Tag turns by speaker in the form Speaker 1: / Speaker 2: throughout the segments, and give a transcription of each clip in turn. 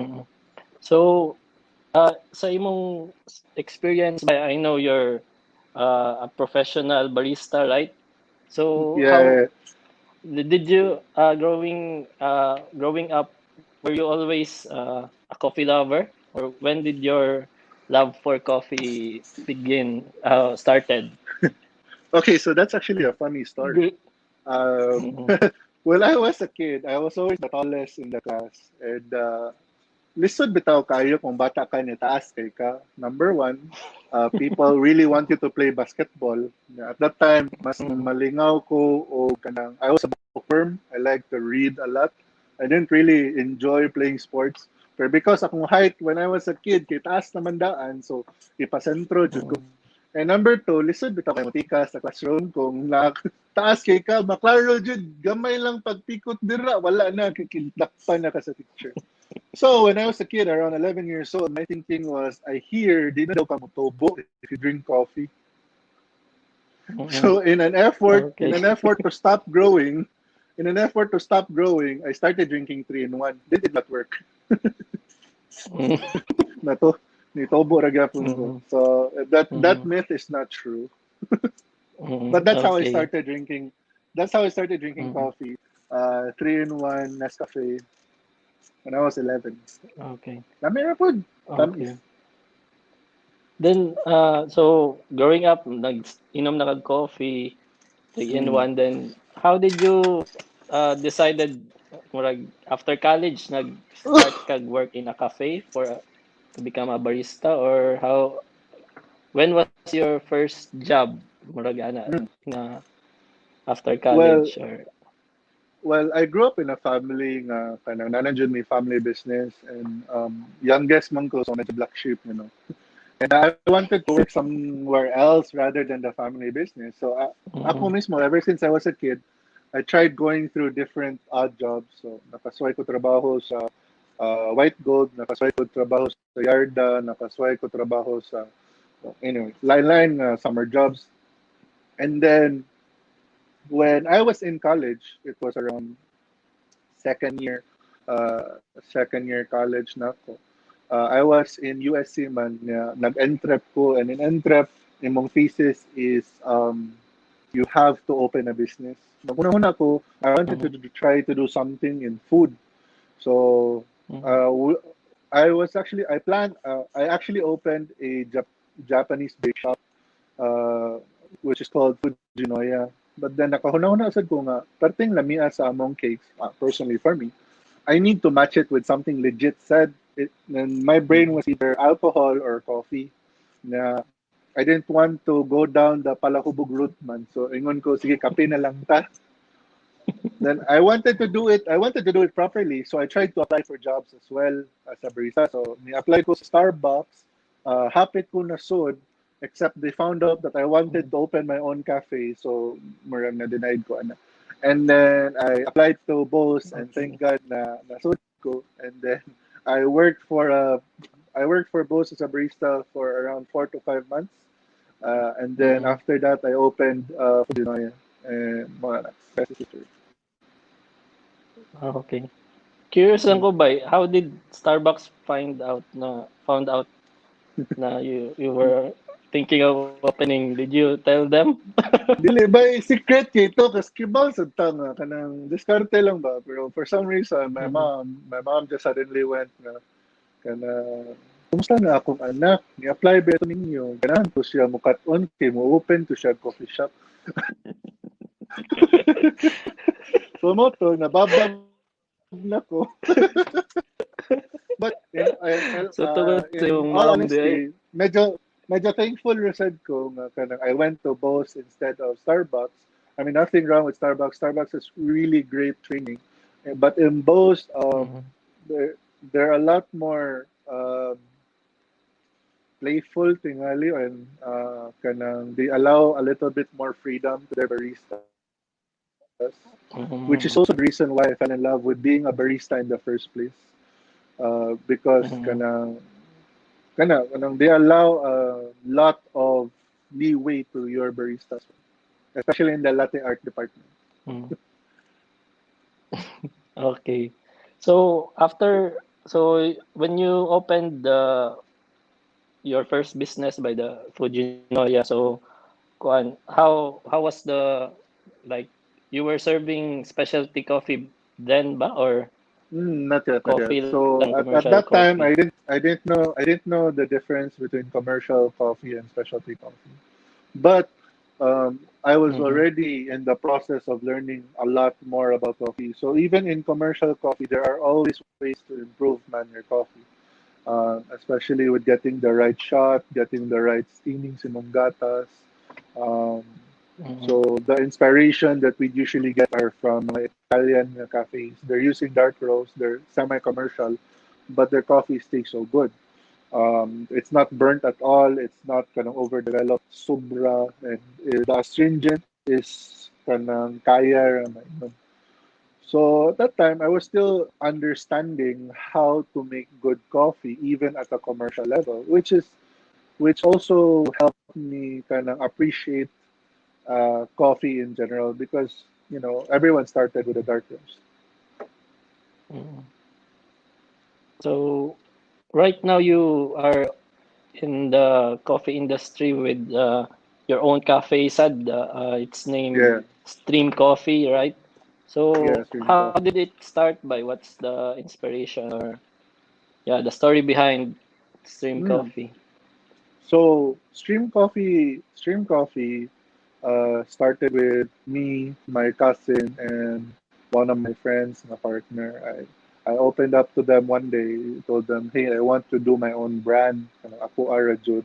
Speaker 1: Mm. So, sa imong experience, I know you're a professional barista, right? So, how
Speaker 2: Yeah.
Speaker 1: did you growing up? Were you always a coffee lover, or when did your love for coffee started?
Speaker 2: Okay, so that's actually a funny story.
Speaker 1: Good.
Speaker 2: Um,
Speaker 1: Mm-hmm.
Speaker 2: when I was a kid, I was always the tallest in the class. And lisod bitaw kayo kung bata ka niya taas kay ka. Number one, people really want you to play basketball. At that time, mas malingaw ko o kanang I was a bookworm. I like to read a lot. I didn't really enjoy playing sports. Pero because akong height when I was a kid, kay taas naman daan, so ipasentro jud ko. And number two, lisod bitaw kay motika sa classroom kung na taas kay ka, maklaro jud gamay lang pagpikot dira, wala na kikindakpan na ka sa teacher. So when I was a kid, around 11 years old, my thinking was, I hear di na daw ka motobo if you drink coffee.
Speaker 1: Mm-hmm.
Speaker 2: So in
Speaker 1: Okay.
Speaker 2: an effort to stop growing, I started drinking 3-in-1. Did not work.
Speaker 1: Mm-hmm.
Speaker 2: Na to, ni tobo ra gyapon ko.
Speaker 1: Mm-hmm.
Speaker 2: So that
Speaker 1: Mm-hmm.
Speaker 2: myth is not true. But
Speaker 1: Mm-hmm.
Speaker 2: that's how I
Speaker 1: Okay.
Speaker 2: started drinking. That's how I started drinking
Speaker 1: Mm-hmm.
Speaker 2: coffee. 3-in-1 Nescafe when I was 11.
Speaker 1: Okay.
Speaker 2: Lami ra pod. Tamis.
Speaker 1: Okay. Then, so growing up, nag-inom na kag coffee, three in
Speaker 2: Mm.
Speaker 1: one. Then, how did you decided, murag, after college, nag-start kag work in a cafe to become a barista, or when was your first job, murag,
Speaker 2: Mm.
Speaker 1: na after
Speaker 2: Well,
Speaker 1: college, or
Speaker 2: I grew up in a family nga kanang nanajud may family business and youngest man ko so medyo black sheep, you know. And I wanted to work somewhere else rather than the family business. So ako
Speaker 1: mm,
Speaker 2: mismo ever since I was a kid, I tried going through different odd jobs. So nakasway ko trabaho sa White Gold, nakasway ko trabaho sa Yarda, nakasway ko trabaho sa anyway, line summer jobs. And then when I was in college, it was around second year, second year college na ako. I was in USC man, nag-entrep ko, and in entrep, imong thesis is you have to open a business. Naguna-una ko, I wanted to
Speaker 1: mm,
Speaker 2: try to do something in food. So
Speaker 1: mm,
Speaker 2: uh, w- I actually opened a Japanese bake shop, uh, which is called Fujinoya. But then nakahuna-huna sad ko nga, perting lamia sa among cakes, personally for me, I need to match it with something legit said. And my brain
Speaker 1: mm,
Speaker 2: was either alcohol or coffee. Na I didn't want to go down the palahubog route man. So ingon ko, sige, kape na lang ta. Then I wanted to do it. I wanted to do it properly. So I tried to apply for jobs as well as a barista. So ni-apply ko sa Starbucks. Hapit ko na sud. Except they found out that I wanted
Speaker 1: mm,
Speaker 2: to open my own cafe. So murang na denied ko ana. And then I applied to both, and thank
Speaker 1: okay.
Speaker 2: God na nasud ko. And then I worked for both as a barista for around 4 to 5 months. And then
Speaker 1: Mm,
Speaker 2: after that, I opened Fujinoya. And mga best is history.
Speaker 1: okay. Curious lang ko ba, how did Starbucks found out na you were thinking of opening? Did you tell them?
Speaker 2: Dili ba secret kay ito kasi kibaw sa tanga kanang diskarte lang ba, pero for some reason
Speaker 1: Mhm.
Speaker 2: my mom just suddenly went na kana kumusta na akong anak ni-apply ba ito ninyo ganahan to siya mukat-on kay mo open to siya coffee shop. So mo to nababag na ko. But
Speaker 1: So tungod sa
Speaker 2: in
Speaker 1: yung
Speaker 2: all
Speaker 1: mom di ay.
Speaker 2: honesty, medyo thankful resad ko nga kanang I went to Bose instead of Starbucks. I mean, nothing wrong with Starbucks. Starbucks is really great training, but in Bose,
Speaker 1: Mhm.
Speaker 2: they're a lot more playful tingali and kanang they allow a little bit more freedom to their baristas, which is also the reason why I
Speaker 1: Mhm.
Speaker 2: fell in love with being a barista in the first place. Because
Speaker 1: Mhm.
Speaker 2: kanang they allow a lot of leeway to your baristas, especially in the latte art department.
Speaker 1: Mhm. Okay. So after So when you opened your first business by the Fujinoya, so how was the like you were serving specialty coffee then ba or
Speaker 2: Not yet, not yet.
Speaker 1: coffee lang
Speaker 2: So at
Speaker 1: commercial
Speaker 2: that time,
Speaker 1: coffee?
Speaker 2: I didn't know the difference between commercial coffee and specialty coffee. But I was
Speaker 1: Mm-hmm.
Speaker 2: already in the process of learning a lot more about coffee. So even in commercial coffee, there are always ways to improve man your coffee, especially with getting the right shot, getting the right steaming simongatas. Um,
Speaker 1: Mm-hmm.
Speaker 2: so the inspiration that we usually get are from Italian cafes. They're using dark roast, they're semi-commercial, but their coffees taste so good. It's not burnt at all. It's not kind of overdeveloped, sobra, and the astringent is kind of kaya. So at that time, I was still understanding how to make good coffee, even at a commercial level, which also helped me kind of appreciate coffee in general because everyone started with a dark roast.
Speaker 1: Mm-hmm. So right now you are in the coffee industry with your own cafe. Said it's named
Speaker 2: Yeah,
Speaker 1: Stream Coffee, right?
Speaker 2: yeah,
Speaker 1: So
Speaker 2: streaming
Speaker 1: how
Speaker 2: coffee.
Speaker 1: did it start by? What's the inspiration or yeah, the story behind Stream
Speaker 2: Mm.
Speaker 1: Coffee?
Speaker 2: So Stream Coffee started with me, my cousin, and one of my friends, my partner. I opened up to them one day, told them, "Hey, I want to do my own brand. Ako ara jud,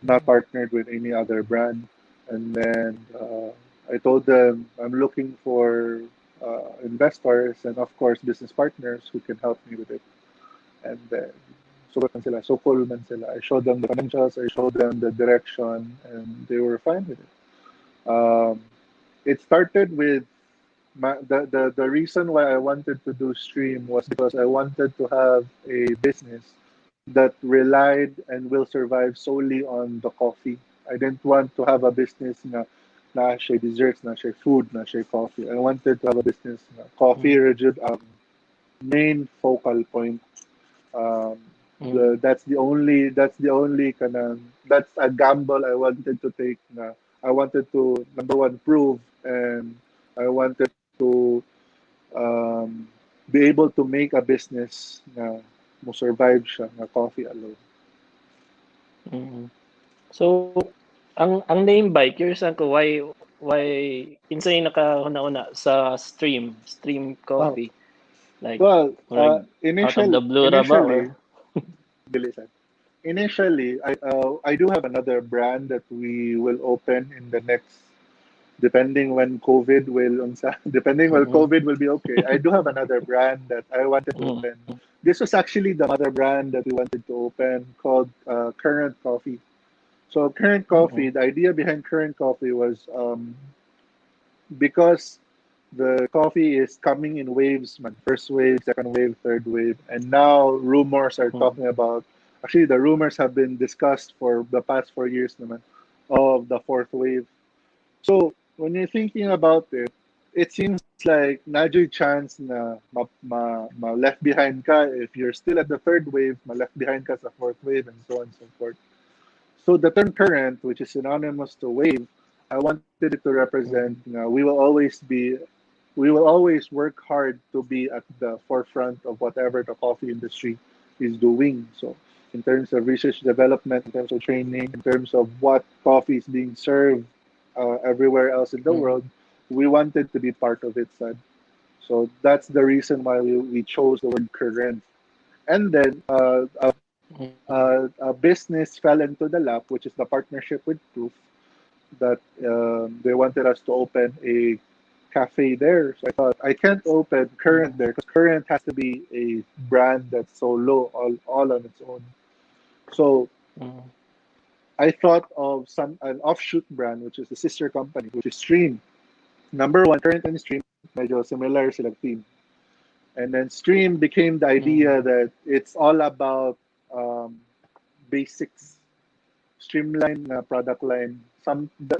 Speaker 2: not partnered with any other brand." And then I told them I'm looking for investors and of course business partners who can help me with it. And then sugot man sila, so cool man sila. I showed them the financials, I showed them the direction, and they were fine with it. It started with the reason why I wanted to do stream was because I wanted to have a business that relied and will survive solely on the coffee. I didn't want to have a business na siya desserts, na siya food, na siya coffee. I wanted to have a business na coffee
Speaker 1: Mm,
Speaker 2: rigid main focal point. Um,
Speaker 1: mm,
Speaker 2: that's the only kind of that's a gamble I wanted to take. I wanted to number one prove, and I wanted to um, be able to make a business na mo survive siya na coffee alone.
Speaker 1: mm. So ang name ba curious ako why insay nakahuna-una sa Stream
Speaker 2: Oh,
Speaker 1: Coffee like
Speaker 2: well,
Speaker 1: murag out of the blue ra ba
Speaker 2: initially,
Speaker 1: or
Speaker 2: bilisan. Initially, I do have another brand that we will open in the next depending when
Speaker 1: mm,
Speaker 2: COVID will be okay. I do have another brand that I wanted to
Speaker 1: mm,
Speaker 2: open. This was actually the mother brand that we wanted to open called Current Coffee. So Current Coffee,
Speaker 1: mm,
Speaker 2: the idea behind Current Coffee was because the coffee is coming in waves, man. First wave, second wave, third wave, and now rumors are
Speaker 1: mm,
Speaker 2: talking about. Actually, the rumors have been discussed for the past 4 years, naman, of the fourth wave. So when you're thinking about it, it seems like nadyo'y chance na ma left behind ka if you're still at the third wave, ma left behind ka sa fourth wave, and so on and so forth. So the term current, which is synonymous to wave, I wanted it to represent,
Speaker 1: mm,
Speaker 2: we will always work hard to be at the forefront of whatever the coffee industry is doing. So in terms of research development, in terms of training, in terms of what coffee is being served everywhere else in the world,
Speaker 1: mm,
Speaker 2: we wanted to be part of it, son. So that's the reason why we chose the word current. And then a business fell into the lap, which is the partnership with Proof, that they wanted us to open a cafe there. So I thought I can't open Current
Speaker 1: mm,
Speaker 2: there because Current has to be a brand that's so low, all on its own. So
Speaker 1: mm,
Speaker 2: I thought of an offshoot brand, which is a sister company, which is Stream. Number one, Current and Stream, medyo similar sila team. And then Stream became the idea
Speaker 1: mm,
Speaker 2: that it's all about um, basics, streamlined product line.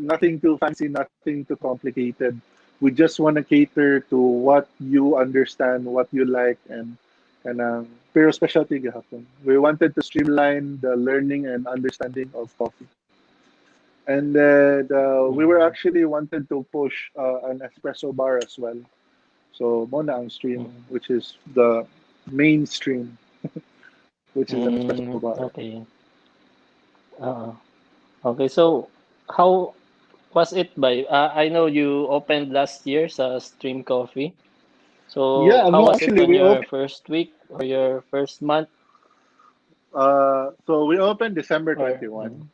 Speaker 2: Nothing too fancy, nothing too complicated. We just want to cater to what you understand, what you like, and kanang pero specialty gihapon. We wanted to streamline the learning and understanding of coffee. And then we were
Speaker 1: Mm,
Speaker 2: actually wanted to push an espresso bar as well. So mona ang stream,
Speaker 1: mm,
Speaker 2: which is the mainstream, which is an espresso bar.
Speaker 1: okay. Uh, okay, so how was it by? I know you opened last year sa Stream Coffee. So
Speaker 2: Yeah,
Speaker 1: how
Speaker 2: no,
Speaker 1: was it
Speaker 2: actually
Speaker 1: on
Speaker 2: we
Speaker 1: your
Speaker 2: opened.
Speaker 1: first week or your first month
Speaker 2: So we opened December
Speaker 1: or
Speaker 2: 21.